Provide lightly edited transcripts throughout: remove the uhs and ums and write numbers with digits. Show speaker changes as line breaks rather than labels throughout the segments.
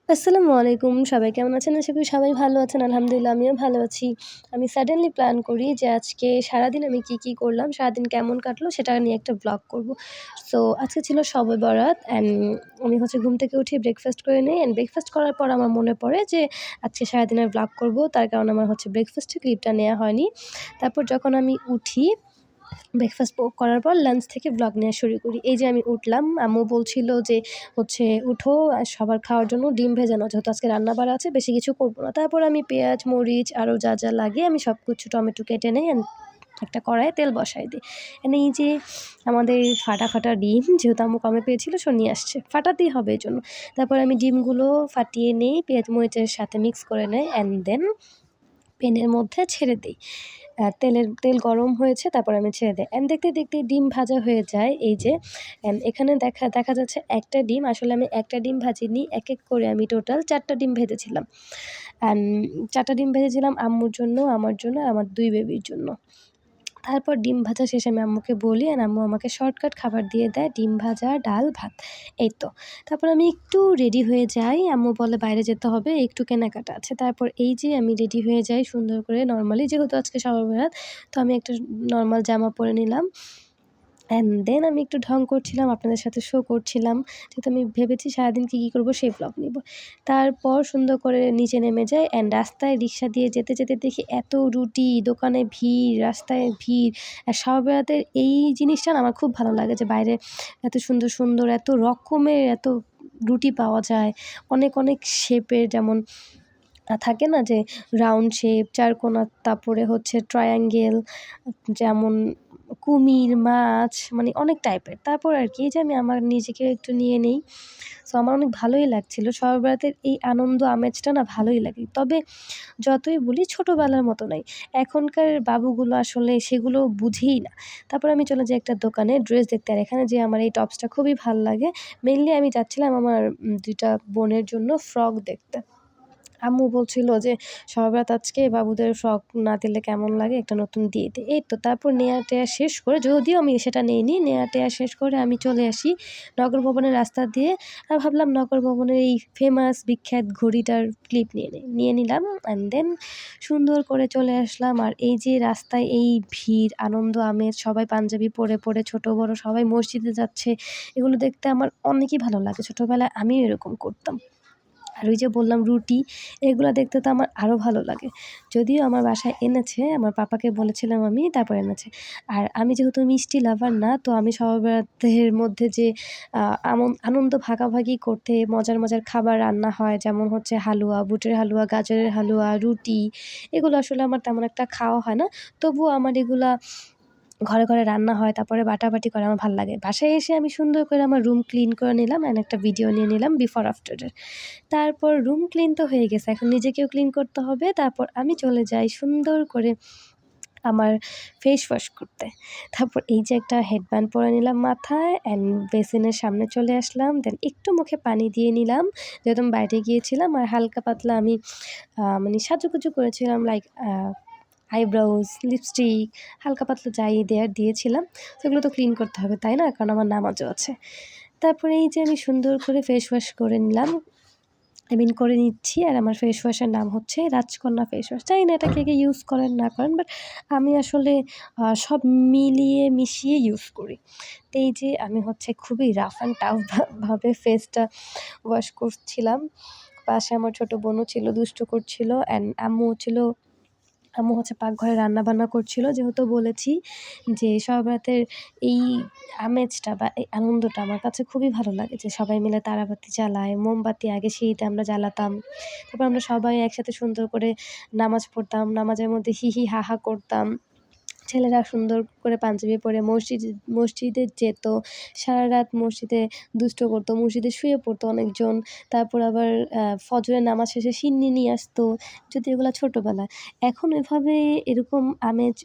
আসসালামু আলাইকুম। সবাই কেমন আছেন? আশা করি সবাই ভালো আছেন। আলহামদুলিল্লাহ আমিও ভালো আছি। আমি সাডেনলি প্ল্যান করি যে আজকে সারাদিন আমি কী করলাম, সারাদিন কেমন কাটলো সেটা নিয়ে একটা ভ্লগ করব। সো আজকে ছিল শবে বরাত অ্যান্ড আমি ঘুম থেকে উঠে ব্রেকফাস্ট করে নেই অ্যান্ড ব্রেকফাস্ট করার পর আমার মনে পড়ে যে আজকে সারাদিনের ভ্লগ করব। তার কারণে আমার ব্রেকফাস্টের ক্লিপটা নেয়া হয়নি। তারপর যখন আমি উঠি ব্রেকফাস্ট করার পর লাঞ্চ থেকে ভ্লগ নেওয়া শুরু করি। এই যে আমি উঠলাম, আম্মু বলছিল যে "উঠো সবার খাওয়ার জন্য ডিম ভেজানো আছে। যেহেতু আজকে রান্না-বাড়া আছে বেশি কিছু করব না।" তারপর আমি পেঁয়াজ, মরিচ আরও যা লাগে আমি সবকিছু টমেটো কেটে নেই অ্যান্ড একটা কড়াইয়ে তেল বসাই দিই। এই যে আমাদের ফাটা ডিম যেহেতু আম্মু কমে পেয়েছিল সো নিয়ে আসছে। ফাটাতেই হবে এজন্য। তারপর আমি ডিমগুলো ফাটিয়ে নেই, পেঁয়াজ মরিচের সাথে মিক্স করে নেই অ্যান্ড দেন প্যানের মধ্যে ছেড়ে দেই। তেল গরম হয়েছে তারপর আমি ছেড়ে দেই অ্যান্ড দেখতে ডিম ভাজা হয়ে যায়। এই যে এখানে দেখা যাচ্ছে একটা ডিম, আসলে আমি একটা ডিম ভাজিনি, এক করে আমি টোটাল ৪ টা ডিম ভেজেছিলাম। অ্যান্ড ৪ টা ডিম ভেজেছিলাম আম্মুর জন্য, আমার জন্য, আমার ২ বেবির জন্য। তারপর ডিম ভাজা শেষে আমি আম্মুকে বলি অ্যান্ড আম্মু আমাকে শর্টকাট খাবার দিয়ে দেয় ডিম ভাজা, ডাল, ভাত। এই তো। তারপর আমি একটু রেডি হয়ে যাই। আম্মু বলে বাইরে যেতে হবে, একটু কেনাকাটা আছে। তারপর এই যে আমি রেডি হয়ে যাই সুন্দর করে নরমালি, যেহেতু আজকে শবে বরাত তো আমি একটা নরমাল জামা পরে নিলাম। অ্যান্ড দেন আমি একটু ঢং করছিলাম, আপনাদের সাথে শো করছিলাম। যেহেতু আমি ভেবেছি সারাদিন কী করব সেই ভ্লগ নিব। তারপর সুন্দর করে নিচে নেমে যাই অ্যান্ড রাস্তায় রিক্সা দিয়ে যেতে দেখি এত রুটি, দোকানে ভিড়, রাস্তায় ভিড়। আর শবে বরাতের এই জিনিসটা না আমার খুব ভালো লাগে যে বাইরে এত সুন্দর এত রকমের এত রুটি পাওয়া যায়। অনেক শেপের, যেমন থাকে না যে রাউন্ড শেপ, চারকোনা, তারপরে ট্রায়াঙ্গেল, যেমন কুমির, মাছ, মানে অনেক টাইপের। তারপর আর কি এই যে আমি আমার নিজেকে একটু নিয়ে নেই। সো আমার অনেক ভালোই লাগছিল। শবে বরাতের এই আনন্দ আমেজটা না ভালোই লাগে। তবে যতই বলি ছোটোবেলার মতো নাই। এখনকার বাবুগুলো আসলে সেগুলো বুঝেই না। তারপর আমি চলে যাই একটা দোকানে ড্রেস দেখতে, আর এখানে যেয়ে আমার এই টপসটা খুবই ভাল লাগে। মেইনলি আমি যাচ্ছিলাম আমার ২ টা বোনের জন্য ফ্রক দেখতে। আম্মু বলছিল যে শবে বরাত আজকে বাবুদের ফ্রক না দিলে কেমন লাগে, একটা নতুন দিয়ে দে। এই তো তারপর নেয়া-টেয়া শেষ করে, যদিও আমি সেটা নেইনি, নেয়া-টেয়া শেষ করে আমি চলে আসি নগর ভবনের রাস্তা দিয়ে। আর ভাবলাম নগর ভবনের এই ফেমাস বিখ্যাত ঘড়িটার ক্লিপ নিয়ে নিলাম অ্যান্ড দেন সুন্দর করে চলে আসলাম। আর এই যে রাস্তায় এই ভিড়, আনন্দ আমেজ, সবাই পাঞ্জাবি পরে ছোট বড় সবাই মসজিদে যাচ্ছে। এগুলো দেখতে আমার অনেকই ভালো লাগে। ছোটোবেলায় আমিও এরকম করতাম। আর ওই যে বললাম রুটি, এগুলা দেখতে তো আমার আরও ভালো লাগে। যদিও আমার বাসায় এনেছে, আমার পাপাকে বলেছিলাম আমি, তারপর এনেছে। আর আমি যেহেতু মিষ্টি লাভার না, তো আমি শবে বরাতের মধ্যে যে আ আনন্দ ভাগাভাগি করতে মজার খাবার রান্না হয়, যেমন হালুয়া, বুটের হালুয়া, গাজরের হালুয়া, রুটি, এগুলো আসলে আমার তেমন একটা খাওয়া হয় না। তবুও আমার এগুলা ঘরে রান্না হয়, তারপরে বাটাবাটি করে আমার ভাল লাগে। বাসায় এসে আমি সুন্দর করে আমার রুম ক্লিন করে নিলাম অ্যান্ড একটা ভিডিও নিয়ে নিলাম বিফোর আফটারের। তারপর রুম ক্লিন তো হয়ে গেছে, এখন নিজেকেও ক্লিন করতে হবে। তারপর আমি চলে যাই সুন্দর করে আমার ফেস ওয়াশ করতে। তারপর এই যে একটা হেডব্যান্ড পরে নিলাম মাথায় অ্যান্ড বেসিনের সামনে চলে আসলাম। দেন একটু মুখে পানি দিয়ে নিলাম, যেহেতু আমি বাইরে গিয়েছিলাম। আর হালকা পাতলা আমি মানে সাজুগুজু করেছিলাম, লাইক আইব্রোজ, লিপস্টিক, হালকা পাতলা যাই দেয়ার দিয়েছিলাম। সেগুলো তো ক্লিন করতে হবে, তাই না? কারণ আমার নামাজও আছে। তারপরে এই যে আমি সুন্দর করে ফেস ওয়াশ করে নিলাম, করে নিচ্ছি। আর আমার ফেস ওয়াশের নাম রাজকন্যা ফেস ওয়াশ। জানি না এটা কে ইউজ করেন না করেন, বাট আমি আসলে সব মিলিয়ে মিশিয়ে ইউজ করি। তো এই যে আমি খুবই রাফ অ্যান্ড টাফ ভাবে ফেসটা ওয়াশ করছিলাম। পাশে আমার ছোট বোনও ছিল, দুষ্টু করছিল অ্যান্ড আম্মু পাকঘরে রান্নাবান্না করছিল। যেহেতু বলেছি যে শবে বরাতের এই আমেজটা বা এই আনন্দটা আমার কাছে খুবই ভালো লাগে, যে সবাই মিলে তারাবাতি জ্বালায়, মোমবাতি আগে শীতে আমরা জ্বালাতাম। তারপর আমরা সবাই একসাথে সুন্দর করে নামাজ পড়তাম, নামাজের মধ্যে হি হি হা হা করতাম। ছেলেরা সুন্দর করে পাঞ্জাবি পরে মসজিদে যেত। সারারাত মসজিদে দুষ্ট করতো, মসজিদে শুয়ে পড়তো অনেকজন। তারপর আবার ফজরের নামাজ শেষে সিন্নি নিয়ে আসতো। যদিও এগুলা ছোটবেলায়। এখন এভাবে এরকম আমেজ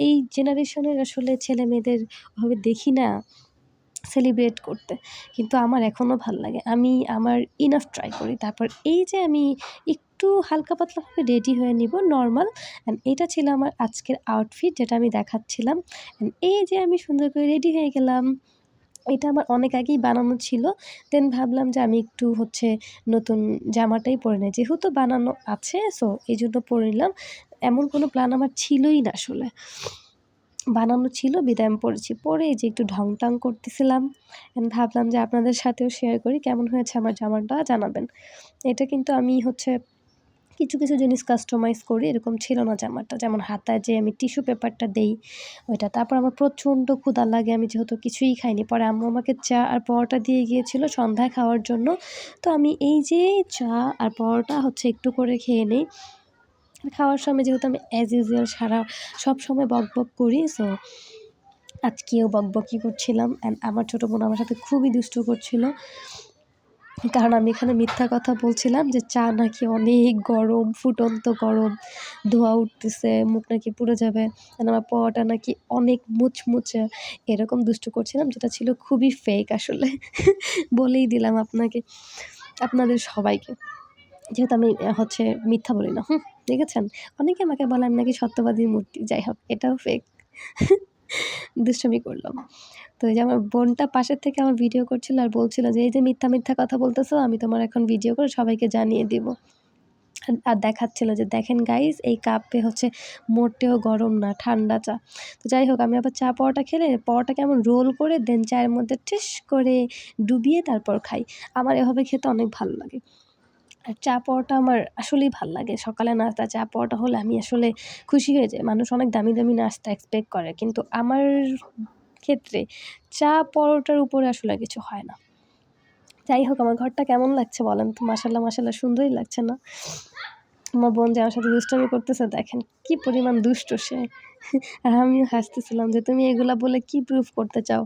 এই জেনারেশনের আসলে ছেলেমেয়েদের ওভাবে দেখি না সেলিব্রেট করতে। কিন্তু আমার এখনও লাগে। আমি আমার ইনাফ ট্রাই করি। তারপর এই যে আমি একটু হালকা পাতলাভাবে রেডি হয়ে নিব নরমাল, অ্যান্ড এটা ছিল আমার আজকের আউটফিট যেটা আমি দেখাচ্ছিলাম। অ্যান্ড এই যে আমি সুন্দর করে রেডি হয়ে গেলাম। এটা আমার অনেক আগেই বানানো ছিল। দেন ভাবলাম যে আমি একটু নতুন জামাটাই পরে নেই। যেহেতু বানানো আছে সো এইজন্য পরে নিলাম। এমন কোনো প্ল্যান আমার ছিলই না আসলে। বানানো ছিল বিধায় আমি পরেছি। পরে এই যে একটু ঢং-টং করতেছিলাম। ভাবলাম যে আপনাদের সাথেও শেয়ার করি কেমন হয়েছে আমার জামাটা জানাবেন। এটা কিন্তু আমি কিছু জিনিস কাস্টমাইজ করি, এরকম ছিল না জামাটা। যেমন হাতায় যে আমি টিস্যু পেপারটা দেই ওইটা। তারপর আমার প্রচণ্ড ক্ষুধা লাগে, আমি যেহেতু কিছুই খাইনি। পরে আম্মু আমাকে চা আর পরোটা দিয়ে গিয়েছিল সন্ধ্যায় খাওয়ার জন্য। তো আমি এই যে চা আর পরোটা একটু করে খেয়ে নেই। খাওয়ার সময় যেহেতু আমি অ্যাজ ইউজুয়াল সবসময় বকবক করি সো আজকেও বকবকই করছিলাম। আমার ছোটো বোন আমার সাথে খুবই দুষ্টু করছিল। কারণ আমি এখানে মিথ্যা কথা বলছিলাম যে চা নাকি অনেক গরম, ফুটন্ত গরম, ধোঁয়া উঠতেছে, মুখ নাকি পুড়ে যাবে। আমার পরোটা নাকি অনেক মুচমুচে, এরকম দুষ্টু করছিলাম যেটা ছিল খুবই ফেক আসলে। বলেই দিলাম আপনাদের সবাইকে। যেহেতু আমি মিথ্যা বলি না। দেখেছেন? অনেকে আমাকে বলে আমি নাকি সত্যবাদীর মূর্তি। যাই হোক এটাও ফেক। দুষ্টামি করলাম। তো এই যে আমার বোনটা পাশের থেকে আমার ভিডিও করছিল আর বলছিল যে, "এই যে মিথ্যা কথা বলতেছো, আমি তোমার এখন ভিডিও করে সবাইকে জানিয়ে দিব।" আর দেখাচ্ছিল যে, "দেখেন গাইস এই কাপে মোটেও গরম না, ঠান্ডা চা।" তো যাই হোক আমি আবার চা পরোটা খেলে পরোটাকে এমন রোল করে দেন চায়ের মধ্যে ঠিস করে ডুবিয়ে তারপর খাই। আমার এভাবে খেতে অনেক ভালো লাগে। আর চা পরোটা আমার আসলেই ভাল লাগে। সকালে নাস্তা চা পরোটা হলে আমি আসলে খুশি হয়ে যাই। মানুষ অনেক দামি নাস্তা এক্সপেক্ট করে। কিন্তু আমার ক্ষেত্রে চা পরোটার উপরে আসলে কিছু হয় না। যাই হোক আমার ঘরটা কেমন লাগছে বলেন তো? মাশাআল্লাহ সুন্দরই লাগছে না? আমার বোন যে আমার সাথে দুষ্টামি করতেছে দেখেন কি পরিমাণ দুষ্ট সে। আর আমিও হাসতেছিলাম যে, "তুমি এগুলা বলে কি প্রুফ করতে চাও?"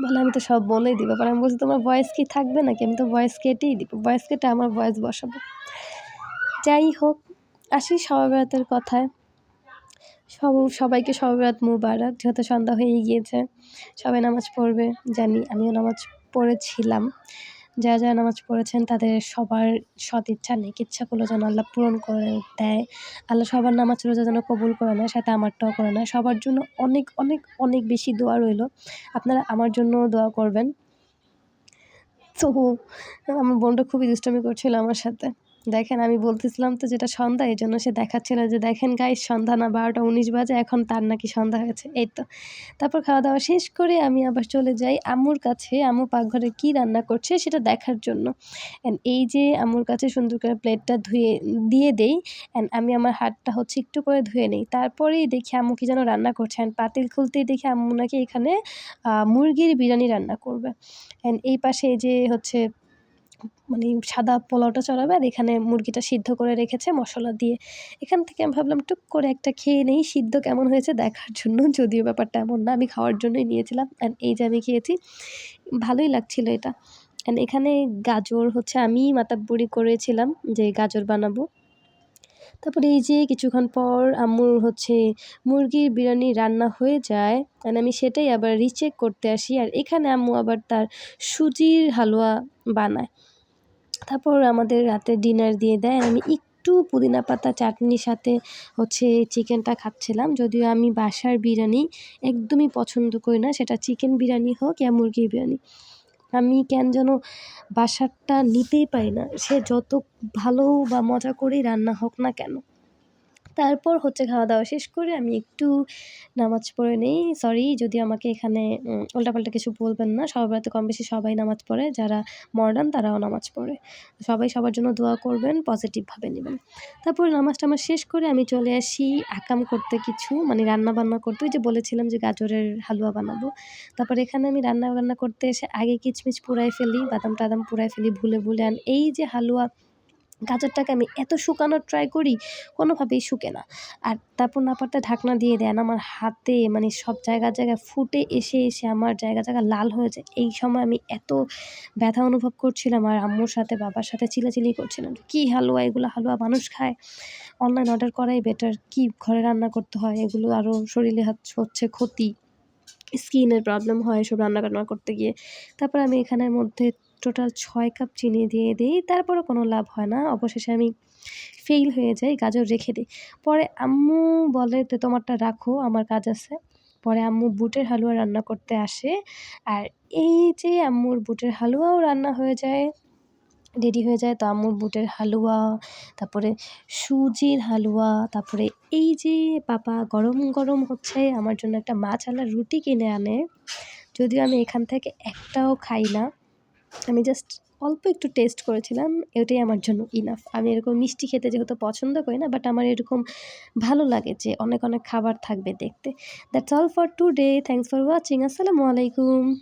বলে, "আমি তো সব বলেই দিব।" পরে আমি বলছি, "তোমার ভয়েস কি থাকবে নাকি? আমি তো ভয়েস কেটেই দিব। ভয়েস কেটে আমার ভয়েস বসাবো।" যাই হোক, আসি শবে বরাতের কথায়। সবাইকে শবে বরাত মুবারক। যেহেতু সন্ধ্যা হয়েই গিয়েছে। সবাই নামাজ পড়বে জানি। আমিও নামাজ পড়েছিলাম। যারা নামাজ পড়েছেন তাদের সবার সৎ ইচ্ছা, নেক ইচ্ছাগুলো যেন আল্লাহ পূরণ করে দেয়। আল্লাহ সবার নামাজ রোজা যেন কবুল করে নেয়, সাথে আমারটাও করে নেয়। সবার জন্য অনেক বেশি দোয়া রইলো। আপনারা আমার জন্যও দোয়া করবেন। তো আমার বোনটা খুবই দুষ্টামি করছিল আমার সাথে। দেখেন আমি বলতেছিলাম তো যেটা সন্ধ্যা এজন্য সে দেখাচ্ছিল যে, "দেখেন গাইস সন্ধ্যা না ১২টা ১৯ বাজে এখন তার নাকি সন্ধ্যা হয়েছে।" এই তো। তারপর খাওয়া-দাওয়া শেষ করে আমি আবার চলে যাই আম্মুর কাছে। আম্মু পাকঘরে কি রান্না করছে সেটা দেখার জন্য। এই যে আম্মুর কাছে সুন্দর করে প্লেটটা ধুয়ে দিয়ে দেই। আমি আমার হাতটা একটু করে ধুয়ে নেই। তারপরেই দেখি আম্মু কি যেন রান্না করছে। পাতিল খুলতেই দেখি আম্মু নাকি এখানে মুরগির বিরিয়ানি রান্না করবে। এই পাশে এই যে মানে সাদা পোলাওটা চড়াবে আর এখানে মুরগিটা সিদ্ধ করে রেখেছে মসলা দিয়ে। এখান থেকে আমি ভাবলাম টুক করে একটা খেয়ে নেই সিদ্ধ কেমন হয়েছে দেখার জন্য। যদিও ব্যাপারটা এমন না, আমি খাওয়ার জন্যই নিয়েছিলাম। এই যে আমি খেয়েছি। ভালোই লাগছিল এটা। এখানে গাজর আমিই মাতাব্বরি করেছিলাম যে গাজর বানাবো। তারপরে এই যে কিছুক্ষণ পর আম্মুর মুরগির বিরিয়ানি রান্না হয়ে যায়। আমি সেটাই আবার রিচেক করতে আসি। আর এখানে আম্মু আবার তার সুজির হালুয়া বানায়। তারপর আমাদের রাতে ডিনার দিয়ে দেয়। আমি একটু পুদিনা পাতা চাটনির সাথে চিকেনটা খাচ্ছিলাম। যদিও আমি বাসার বিরিয়ানি একদমই পছন্দ করি না। সেটা চিকেন বিরিয়ানি হোক ইয়া মুরগির বিরিয়ানি। আমি কেন যেন বাসারটা নিতেই পারি না। সে যত ভালো বা মজা করেই রান্না হোক না কেন। তারপর খাওয়া-দাওয়া শেষ করে আমি একটু নামাজ পড়ে নেই। সরি যদি আমাকে এখানে উল্টাপাল্টা কিছু বলবেন না। সবার বাড়িতে কমবেশি সবাই নামাজ পড়ে। যারা মডার্ন তারাও নামাজ পড়ে। সবাই সবার জন্য দোয়া করবেন, পজিটিভভাবে নিবেন। তারপর নামাজ-টামাজ শেষ করে আমি চলে আসি আকাম করতে কিছু মানে রান্না-বান্না করতে। ওই যে বলেছিলাম যে গাজরের হালুয়া বানাবো। তারপর এখানে আমি রান্না-বান্না করতে এসে আগে কিচমিচ পুড়ায় ফেলি, বাদাম-টাদাম পুড়ায় ফেলি ভুলে। এই যে হালুয়া গাজরটাকে আমি এত শুকানোর ট্রাই করি, কোনোভাবেই শুকে না। আর তারপর না পারতে ঢাকনা দিয়ে দেন। আমার হাতে মানে সব জায়গায় ফুটে এসে আমার জায়গা লাল হয়ে যায়। এই সময় আমি এত ব্যথা অনুভব করছিলাম আর আম্মুর সাথে বাবার সাথে চিল্লাচিল্লি করছিলাম। "কি হালুয়া? এগুলো হালুয়া মানুষ খায়? অনলাইন অর্ডার করাই বেটার। কি ঘরে রান্না করতে হয়? এগুলো আরও শরীরে ক্ষতি। স্কিনের প্রবলেম হয় এসব রান্না-বান্না করতে গিয়ে।" তারপর আমি এখানের মধ্যে টোটাল ৬ কাপ চিনি দিয়ে দেই। তারপরও কোনো লাভ হয় না। অবশেষে আমি ফেইল হয়ে যাই, গাজর রেখে দেই। পরে আম্মু বলে যে, "তোমারটা রাখো, আমার কাজ আছে।" পরে আম্মু বুটের হালুয়া রান্না করতে আসে। আর এই যে আম্মুর বুটের হালুয়াও রান্না হয়ে যায়, রেডি হয়ে যায়। তো আম্মুর বুটের হালুয়া, তারপরে সুজির হালুয়া, তারপরে এই যে পাপা গরম গরম হচ্ছে আমার জন্য একটা মাছআলা রুটি কিনে আনে। যদিও আমি এখান থেকে একটাও খাই না, আমি জাস্ট অল্প একটু টেস্ট করেছিলাম, এটাই আমার জন্য ইনাফ। আমি এরকম মিষ্টি খেতে যেহেতু পছন্দ করি না, বাট আমার এরকম ভালো লাগে যে অনেক অনেক খাবার থাকবে দেখতে। That's all for today. Thanks for watching. আসসালামু আলাইকুম।